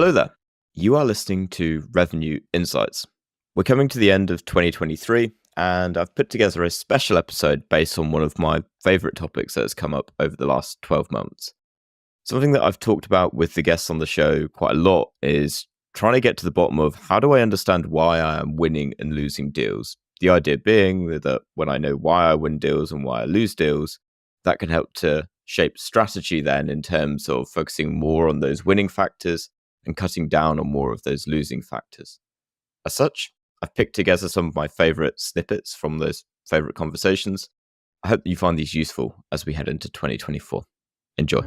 Hello there. You are listening to Revenue Insights. We're coming to the end of 2023, and I've put together a special episode based on one of my favorite topics that has come up over the last 12 months. Something that I've talked about with the guests on the show quite a lot is trying to get to the bottom of how do I understand why I am winning and losing deals? The idea being that when I know why I win deals and why I lose deals, that can help to shape strategy then in terms of focusing more on those winning factors and cutting down on more of those losing factors. As such, I've picked together some of my favorite snippets from those favorite conversations. I hope that you find these useful as we head into 2024. Enjoy.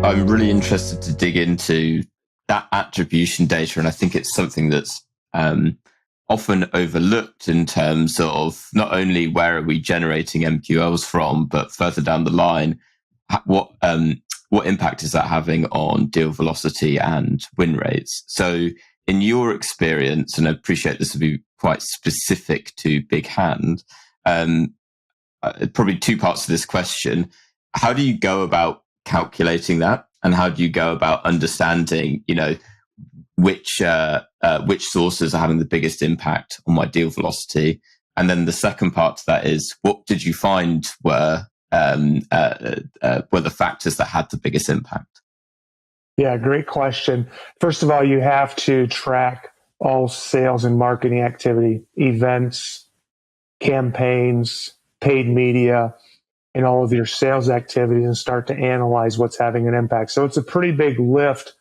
I'm really interested to dig into that attribution data, and I think it's something that's often overlooked in terms of not only where are we generating MQLs from, but further down the line, what impact is that having on deal velocity and win rates? So in your experience, and I appreciate this will be quite specific to BigHand, probably two parts to this question. How do you go about calculating that? And how do you go about understanding, which sources are having the biggest impact on my deal velocity? And then the second part to that is, what did you find were the factors that had the biggest impact? Yeah, great question. First of all, you have to track all sales and marketing activity, events, campaigns, paid media, and all of your sales activities, and start to analyze what's having an impact. So it's a pretty big lift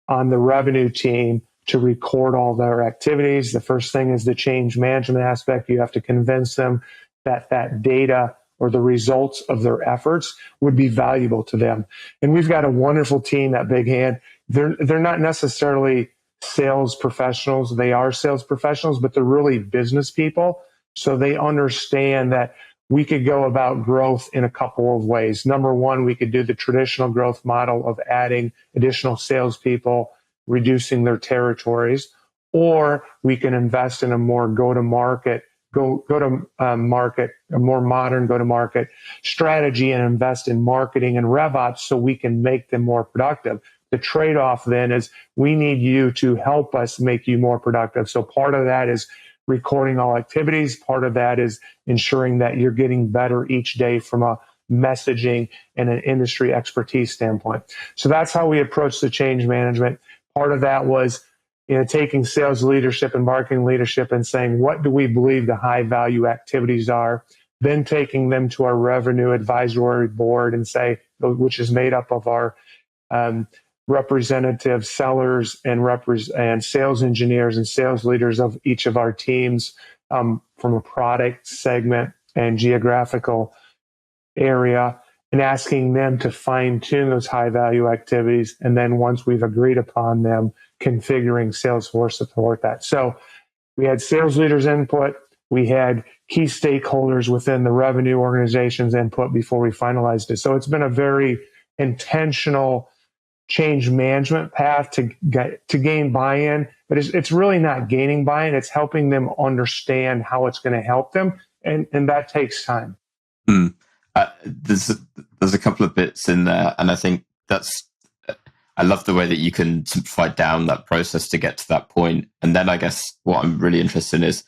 on the revenue team to record all their activities. The first thing is the change management aspect. You have to convince them that that data or the results of their efforts would be valuable to them. And we've got a wonderful team at BigHand. They're not necessarily sales professionals. They are sales professionals, but they're really business people. So they understand that we could go about growth in a couple of ways. Number one, we could do the traditional growth model of adding additional salespeople, reducing their territories, or we can invest in a more go-to-market, a more modern go-to-market strategy and invest in marketing and RevOps so we can make them more productive. The trade-off then is we need you to help us make you more productive. So part of that is recording all activities. Part of that is ensuring that you're getting better each day from a messaging and an industry expertise standpoint. So that's how we approach the change management. Part of that was taking sales leadership and marketing leadership and saying, what do we believe the high value activities are? Then taking them to our revenue advisory board and say, which is made up of our representative sellers and sales engineers and sales leaders of each of our teams from a product segment and geographical area, and asking them to fine tune those high value activities. And then once we've agreed upon them, configuring Salesforce to support that. So we had sales leaders input. We had key stakeholders within the revenue organization's input before we finalized it. So it's been a very intentional change management path to gain buy-in, but it's really not gaining buy-in. It's helping them understand how it's going to help them, and that takes time. There's a couple of bits in there, and I think I love the way that you can simplify down that process to get to that point. And then I guess what I'm really interested in is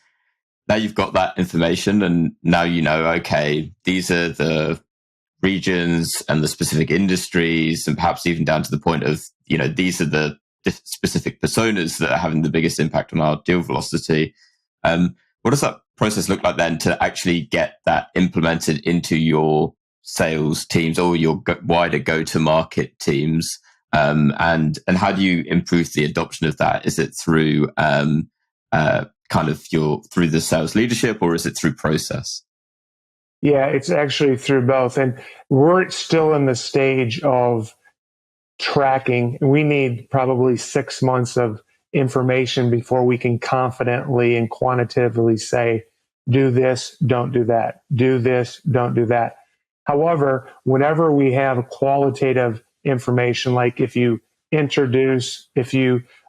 now you've got that information, and now okay, these are the regions and the specific industries, and perhaps even down to the point of, these are the specific personas that are having the biggest impact on our deal velocity. What does that process look like then to actually get that implemented into your sales teams or your wider go-to-market teams? And how do you improve the adoption of that? Is it through through the sales leadership, or is it through process? Yeah, it's actually through both. And we're still in the stage of tracking. We need probably 6 months of information before we can confidently and quantitatively say, do this, don't do that. Do this, don't do that. However, whenever we have qualitative information, like if you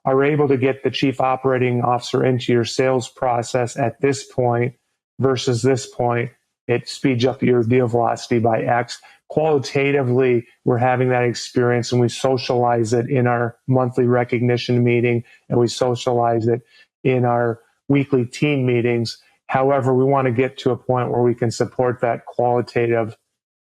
are able to get the chief operating officer into your sales process at this point versus this point, it speeds up your deal velocity by X. qualitatively, we're having that experience and we socialize it in our monthly recognition meeting and we socialize it in our weekly team meetings. However, we want to get to a point where we can support that qualitative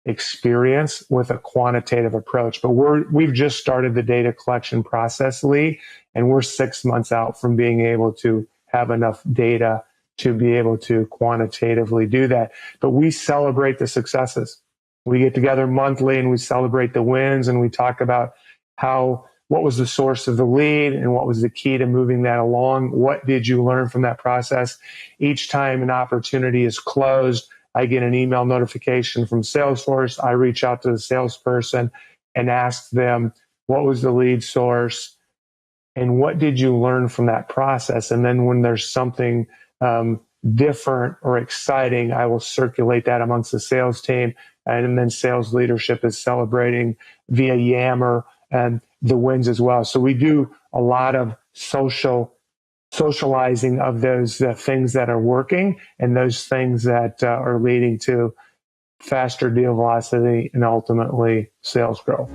experience with a quantitative approach. But we've just started the data collection process, Lee, and we're 6 months out from being able to have enough data to be able to quantitatively do that. But we celebrate the successes. We get together monthly and we celebrate the wins and we talk about what was the source of the lead and what was the key to moving that along. What did you learn from that process? Each time an opportunity is closed, I get an email notification from Salesforce. I reach out to the salesperson and ask them, what was the lead source and what did you learn from that process? And then when there's something different or exciting, I will circulate that amongst the sales team. And then sales leadership is celebrating via Yammer and the wins as well. So we do a lot of socializing of those things that are working and those things that are leading to faster deal velocity and ultimately sales growth.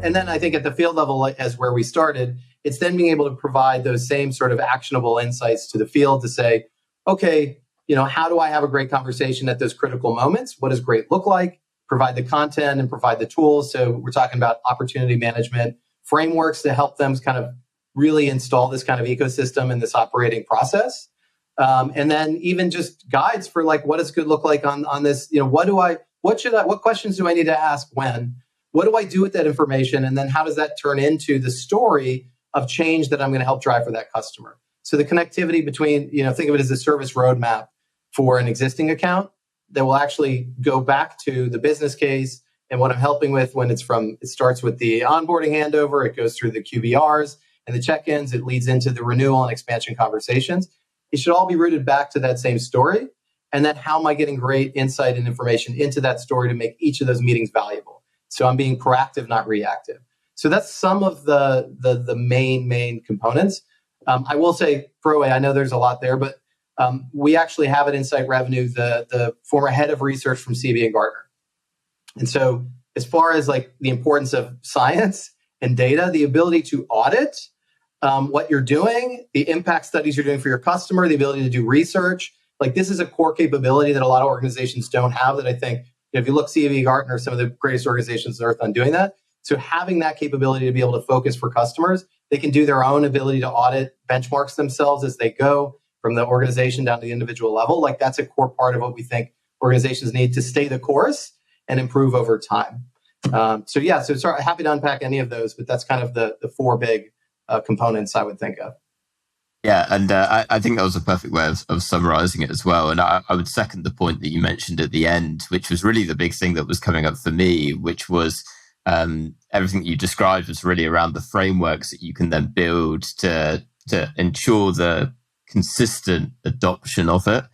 And then I think at the field level, as where we started, it's then being able to provide those same sort of actionable insights to the field to say, okay, how do I have a great conversation at those critical moments? What does great look like? Provide the content and provide the tools. So we're talking about opportunity management frameworks to help them kind of really install this kind of ecosystem in this operating process. And then even just guides for like, what does good look like on this? What questions do I need to ask when? What do I do with that information? And then how does that turn into the story of change that I'm going to help drive for that customer? So the connectivity between, think of it as a service roadmap for an existing account that will actually go back to the business case and what I'm helping with when it starts with the onboarding handover, it goes through the QBRs and the check-ins, it leads into the renewal and expansion conversations. It should all be rooted back to that same story. And then how am I getting great insight and information into that story to make each of those meetings valuable? So I'm being proactive, not reactive. So that's some of the main components. I will say, throwaway, I know there's a lot there, but we actually have at Insight Revenue the former head of research from CB and Gartner. And so as far as like the importance of science and data, the ability to audit what you're doing, the impact studies you're doing for your customer, the ability to do research, like this is a core capability that a lot of organizations don't have that I think, if you look CB, Gartner, some of the greatest organizations on earth on doing that. So having that capability to be able to focus for customers, they can do their own ability to audit benchmarks themselves as they go from the organization down to the individual level. Like that's a core part of what we think organizations need to stay the course and improve over time. So sorry, happy to unpack any of those, but that's kind of the four big components I would think of. Yeah, and I think that was a perfect way of summarizing it as well. And I would second the point that you mentioned at the end, which was really the big thing that was coming up for me, which was everything that you described was really around the frameworks that you can then build to ensure the consistent adoption of it.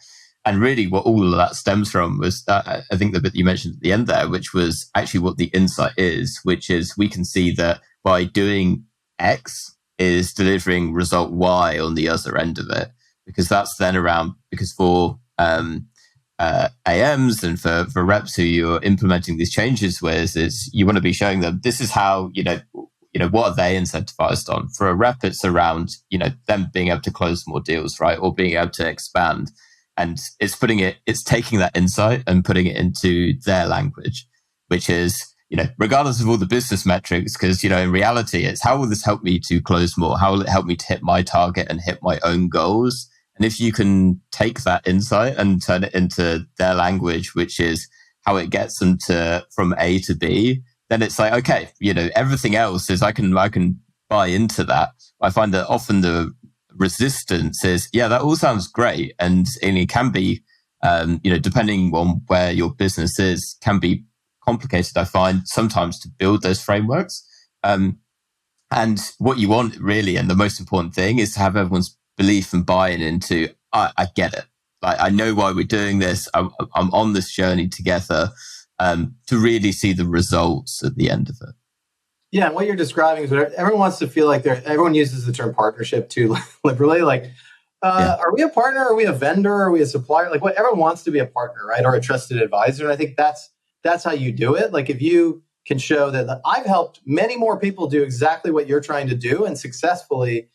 And really what all of that stems from was, I think the bit you mentioned at the end there, which was actually what the insight is, which is we can see that by doing X is delivering result Y on the other end of it, because that's then around, because for AMs and for reps who you're implementing these changes with, is you want to be showing them this is how, what are they incentivized on? For a rep, it's around, them being able to close more deals, right? Or being able to expand. And it's taking that insight and putting it into their language, which is, regardless of all the business metrics, because, in reality, it's how will this help me to close more? How will it help me to hit my target and hit my own goals? And if you can take that insight and turn it into their language, which is how it gets them from A to B, then it's like, okay, everything else is I can buy into that. I find that often the resistance is, yeah, that all sounds great. And it can be, depending on where your business is, can be complicated, I find, sometimes to build those frameworks. And what you want really, and the most important thing, is to have everyone's belief and buy-in into, I get it. Like, I know why we're doing this. I'm on this journey together, to really see the results at the end of it. Yeah, and what you're describing is what everyone wants to feel like everyone uses the term partnership too liberally. Like, Are we a partner? Are we a vendor? Are we a supplier? Like, what everyone wants to be a partner, right? Or a trusted advisor. And I think that's how you do it. Like, if you can show that I've helped many more people do exactly what you're trying to do and successfully,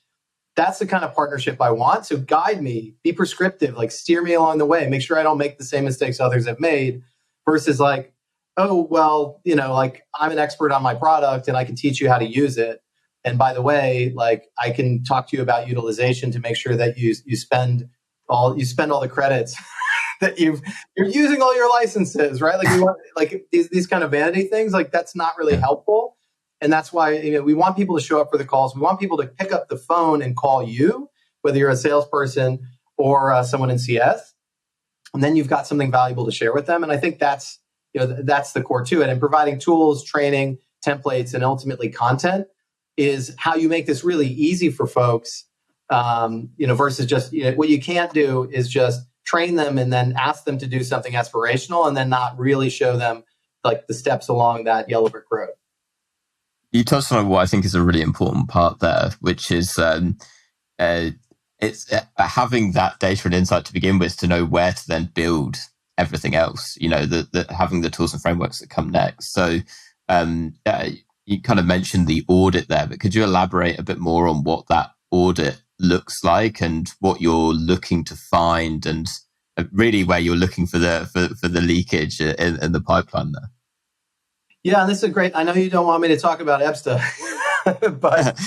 that's the kind of partnership I want. So guide me, be prescriptive, like steer me along the way, make sure I don't make the same mistakes others have made, versus like, oh, well, like I'm an expert on my product and I can teach you how to use it. And by the way, like I can talk to you about utilization to make sure that you spend all the credits that you're using all your licenses, right? Like we want, like these kind of vanity things, like that's not really helpful. And that's why we want people to show up for the calls. We want people to pick up the phone and call you, whether you're a salesperson or someone in CS. And then you've got something valuable to share with them. And I think that's the core to it. And providing tools, training, templates, and ultimately content is how you make this really easy for folks. Versus just what you can't do is just train them and then ask them to do something aspirational and then not really show them like the steps along that yellow brick road. You touched on what I think is a really important part there, which is it's having that data and insight to begin with to know where to then build everything else. Having the tools and frameworks that come next. So you kind of mentioned the audit there, but could you elaborate a bit more on what that audit looks like and what you're looking to find, and really where you're looking for the leakage in the pipeline there? Yeah, this is great. I know you don't want me to talk about EBSTA, but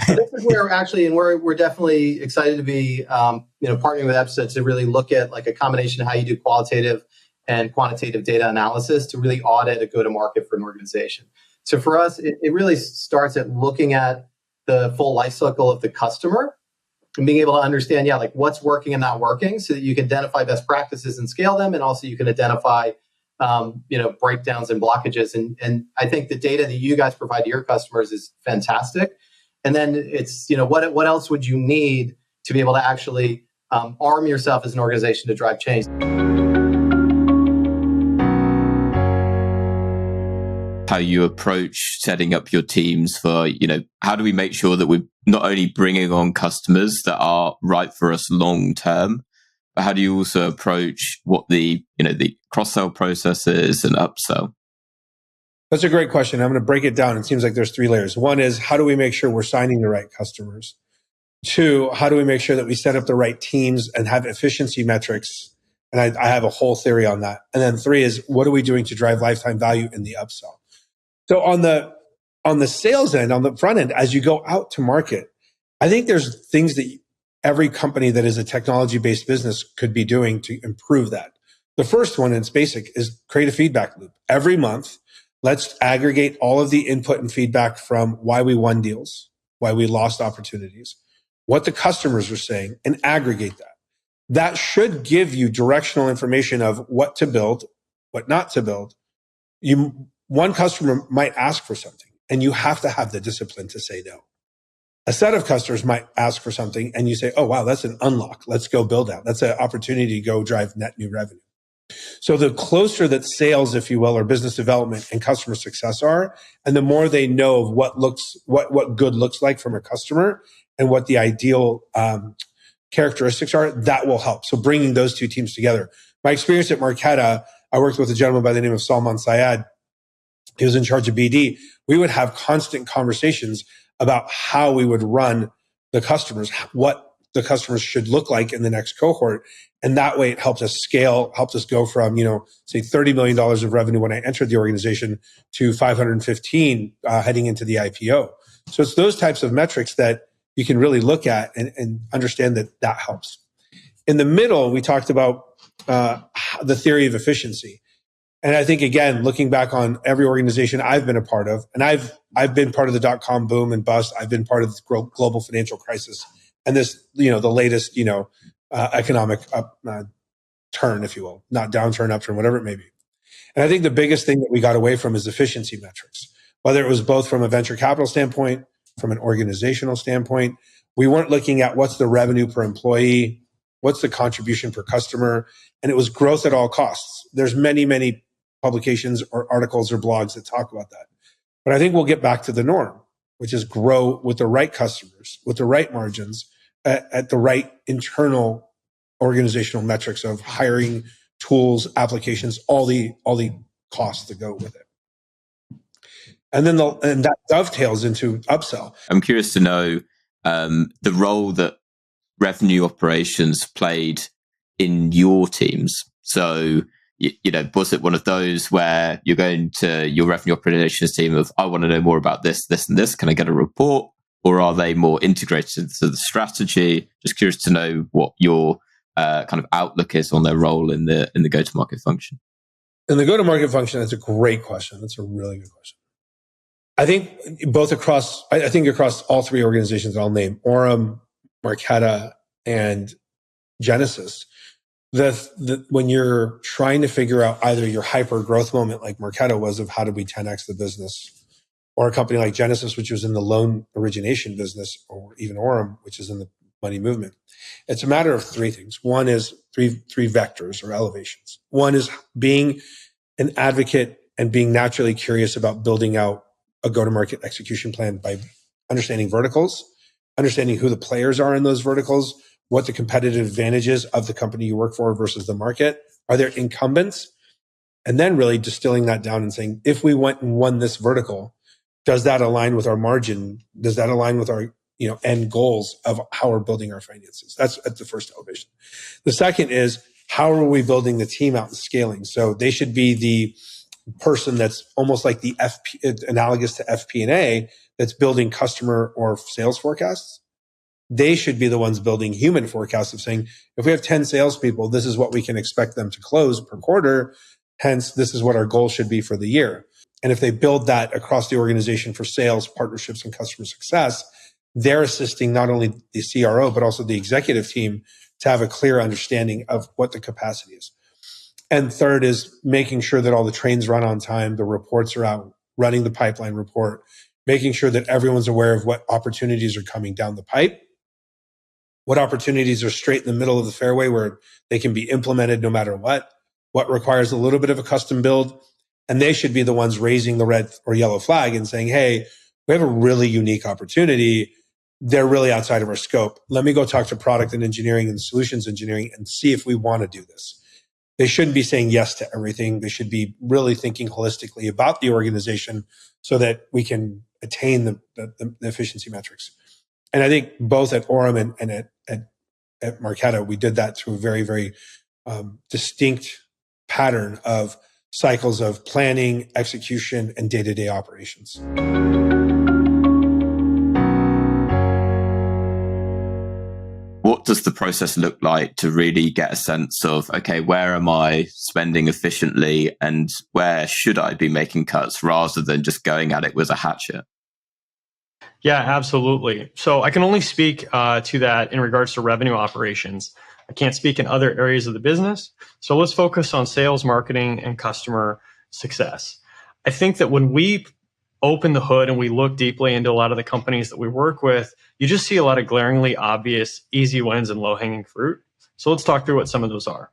this is where we're definitely excited to be, partnering with EBSTA to really look at like a combination of how you do qualitative and quantitative data analysis to really audit a go-to-market for an organization. So for us, it really starts at looking at the full life cycle of the customer and being able to understand, like what's working and not working, so that you can identify best practices and scale them, and also you can identify breakdowns and blockages. And I think the data that you guys provide to your customers is fantastic. And then it's, what else would you need to be able to actually arm yourself as an organization to drive change? How you approach setting up your teams for, how do we make sure that we're not only bringing on customers that are right for us long term, but how do you also approach what the cross-sell process is and upsell? That's a great question. I'm going to break it down. It seems like there's 3 layers. One is, how do we make sure we're signing the right customers? 2, how do we make sure that we set up the right teams and have efficiency metrics? And I have a whole theory on that. And then 3 is, what are we doing to drive lifetime value in the upsell? So on the sales end, on the front end, as you go out to market, I think there's things that every company that is a technology-based business could be doing to improve that. The first one, and it's basic, is create a feedback loop. Every month, let's aggregate all of the input and feedback from why we won deals, why we lost opportunities, what the customers are saying, and aggregate that. That should give you directional information of what to build, what not to build. One customer might ask for something, and you have to have the discipline to say no. A set of customers might ask for something, and you say, oh, wow, that's an unlock. Let's go build that. That's an opportunity to go drive net new revenue. So the closer that sales, if you will, or business development and customer success are, and the more they know of what good looks like from a customer and what the ideal characteristics are, that will help. So bringing those 2 teams together. My experience at Marqeta, I worked with a gentleman by the name of Salman Syed. He was in charge of BD. We would have constant conversations about how we would run the customers, what the customers should look like in the next cohort. And that way it helped us scale, helped us go from, say $30 million of revenue when I entered the organization to 515 heading into the IPO. So it's those types of metrics that you can really look at and understand that helps. In the middle, we talked about the theory of efficiency. And I think, again, looking back on every organization I've been a part of, and I've been part of the .com boom and bust. I've been part of the global financial crisis and this, the latest, economic turn, if you will, not downturn, upturn, whatever it may be. And I think the biggest thing that we got away from is efficiency metrics, whether it was both from a venture capital standpoint, from an organizational standpoint. We weren't looking at what's the revenue per employee, what's the contribution per customer, and it was growth at all costs. There's many publications or articles or blogs that talk about that. But I think we'll get back to the norm, which is grow with the right customers, with the right margins, at the right internal organizational metrics of hiring, tools, applications, all the costs that go with it. And then that dovetails into upsell. I'm curious to know the role that revenue operations played in your teams. So, was it one of those where you're going to your revenue operations team of, I want to know more about this, this, and this. Can I get a report? Or are they more integrated into the strategy? Just curious to know what your kind of outlook is on their role in the go-to-market function. In the go-to-market function, that's a great question. That's a really good question. I think across all three organizations that I'll name, Orem, Marqeta, and Genesis, when you're trying to figure out either your hyper growth moment like Marqeta was of how do we 10x the business, or a company like Genesis, which was in the loan origination business, or even Orem, which is in the money movement, it's a matter of three things. One is three vectors or elevations. One is being an advocate and being naturally curious about building out a go-to-market execution plan by understanding verticals, understanding who the players are in those verticals, what the competitive advantages of the company you work for versus the market. Are there incumbents? And then really distilling that down and saying, if we went and won this vertical, does that align with our margin? Does that align with our end goals of how we're building our finances? That's at the first elevation. The second is, how are we building the team out and scaling? So they should be the person that's almost like the analogous to FP&A that's building customer or sales forecasts. They should be the ones building human forecasts of saying, if we have 10 salespeople, this is what we can expect them to close per quarter. Hence, this is what our goal should be for the year. And if they build that across the organization for sales, partnerships, and customer success, they're assisting not only the CRO, but also the executive team to have a clear understanding of what the capacity is. And third is making sure that all the trains run on time, the reports are out, running the pipeline report, making sure that everyone's aware of what opportunities are coming down the pipe, what opportunities are straight in the middle of the fairway where they can be implemented no matter what requires a little bit of a custom build. And they should be the ones raising the red or yellow flag and saying, hey, we have a really unique opportunity. They're really outside of our scope. Let me go talk to product and engineering and solutions engineering and see if we want to do this. They shouldn't be saying yes to everything. They should be really thinking holistically about the organization so that we can attain the efficiency metrics. And I think both at Orem and at Marqeta, we did that through a very, very distinct pattern of cycles of planning, execution, and day-to-day operations. What does the process look like to really get a sense of, okay, where am I spending efficiently and where should I be making cuts rather than just going at it with a hatchet? Yeah, absolutely. So I can only speak to that in regards to revenue operations. I can't speak in other areas of the business. So let's focus on sales, marketing, and customer success. I think that when we open the hood and we look deeply into a lot of the companies that we work with, you just see a lot of glaringly obvious easy wins and low-hanging fruit. So let's talk through what some of those are.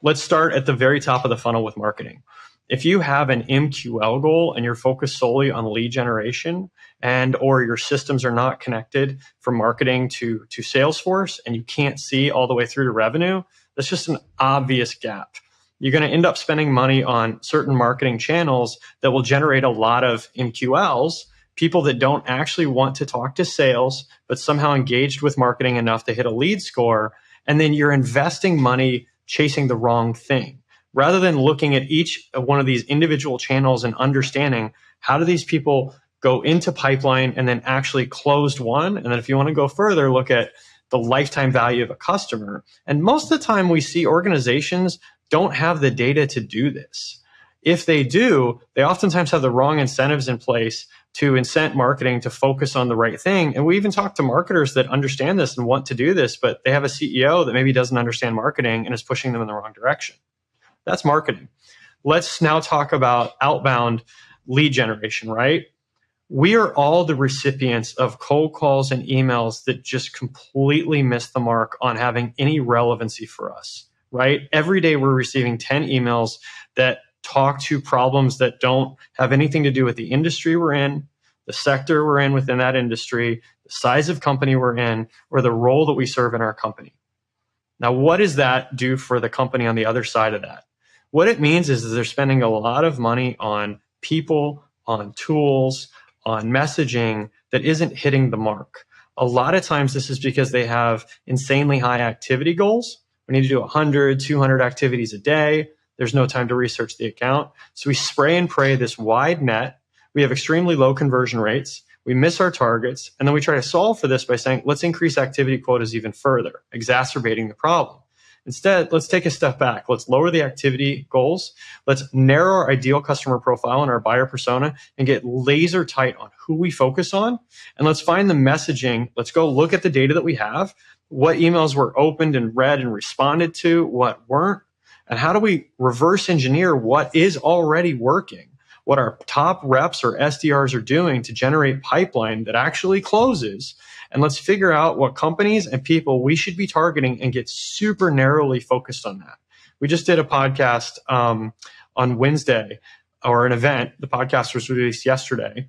Let's start at the very top of the funnel with marketing. If you have an MQL goal and you're focused solely on lead generation and or your systems are not connected from marketing to Salesforce and you can't see all the way through to revenue, that's just an obvious gap. You're going to end up spending money on certain marketing channels that will generate a lot of MQLs, people that don't actually want to talk to sales, but somehow engaged with marketing enough to hit a lead score. And then you're investing money chasing the wrong thing. Rather than looking at each one of these individual channels and understanding how do these people go into pipeline and then actually closed one. And then if you want to go further, look at the lifetime value of a customer. And most of the time we see organizations don't have the data to do this. If they do, they oftentimes have the wrong incentives in place to incent marketing to focus on the right thing. And we even talk to marketers that understand this and want to do this, but they have a CEO that maybe doesn't understand marketing and is pushing them in the wrong direction. That's marketing. Let's now talk about outbound lead generation, right? We are all the recipients of cold calls and emails that just completely miss the mark on having any relevancy for us, right? Every day we're receiving 10 emails that talk to problems that don't have anything to do with the industry we're in, the sector we're in within that industry, the size of company we're in, or the role that we serve in our company. Now, what does that do for the company on the other side of that? What it means is they're spending a lot of money on people, on tools, on messaging that isn't hitting the mark. A lot of times this is because they have insanely high activity goals. We need to do 100, 200 activities a day. There's no time to research the account. So we spray and pray this wide net. We have extremely low conversion rates. We miss our targets. And then we try to solve for this by saying, let's increase activity quotas even further, exacerbating the problem. Instead, let's take a step back. Let's lower the activity goals. Let's narrow our ideal customer profile and our buyer persona and get laser tight on who we focus on. And let's find the messaging. Let's go look at the data that we have, what emails were opened and read and responded to, what weren't, and how do we reverse engineer what is already working, what our top reps or SDRs are doing to generate pipeline that actually closes. And let's figure out what companies and people we should be targeting and get super narrowly focused on that. We just did a podcast on Wednesday, or an event. The podcast was released yesterday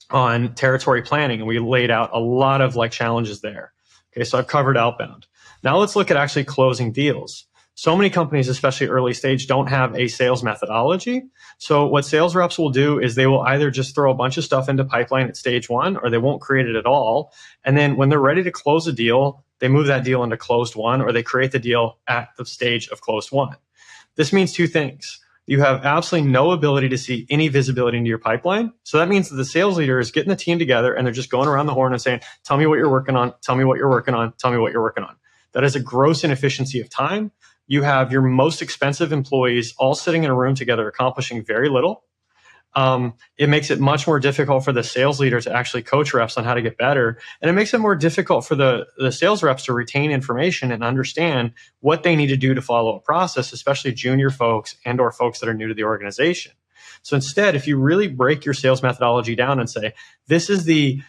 on territory planning, and we laid out a lot of challenges there. Okay, so I've covered outbound. Now let's look at actually closing deals. So many companies, especially early stage, don't have a sales methodology. So what sales reps will do is they will either just throw a bunch of stuff into pipeline at stage one, or they won't create it at all. And then when they're ready to close a deal, they move that deal into closed one, or they create the deal at the stage of closed one. This means two things. You have absolutely no ability to see any visibility into your pipeline. So that means that the sales leader is getting the team together and they're just going around the horn and saying, tell me what you're working on, tell me what you're working on, tell me what you're working on. That is a gross inefficiency of time. You have your most expensive employees all sitting in a room together, accomplishing very little. It makes it much more difficult for the sales leader to actually coach reps on how to get better. And it makes it more difficult for the sales reps to retain information and understand what they need to do to follow a process, especially junior folks and or folks that are new to the organization. So instead, if you really break your sales methodology down and say, this is the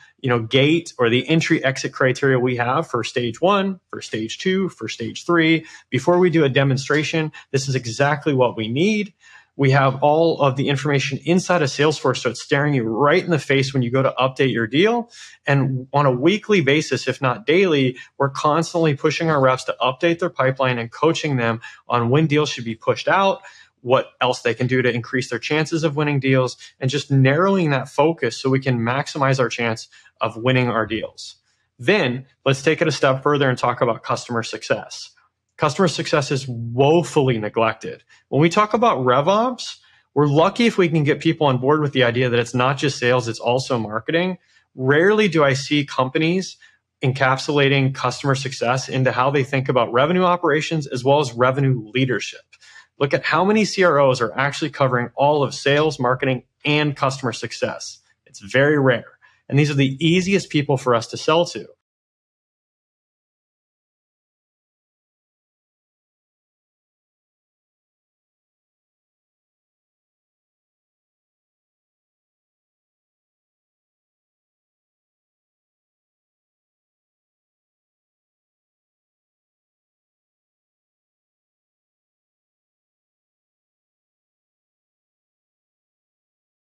gate or the entry exit criteria we have for stage one, for stage two, for stage three. Before we do a demonstration, this is exactly what we need. We have all of the information inside of Salesforce, so it's staring you right in the face when you go to update your deal. And on a weekly basis, if not daily, we're constantly pushing our reps to update their pipeline and coaching them on when deals should be pushed out, what else they can do to increase their chances of winning deals, and just narrowing that focus so we can maximize our chance of winning our deals. Then let's take it a step further and talk about customer success. Customer success is woefully neglected. When we talk about RevOps, we're lucky if we can get people on board with the idea that it's not just sales, it's also marketing. Rarely do I see companies encapsulating customer success into how they think about revenue operations as well as revenue leadership. Look at how many CROs are actually covering all of sales, marketing, and customer success. It's very rare. And these are the easiest people for us to sell to.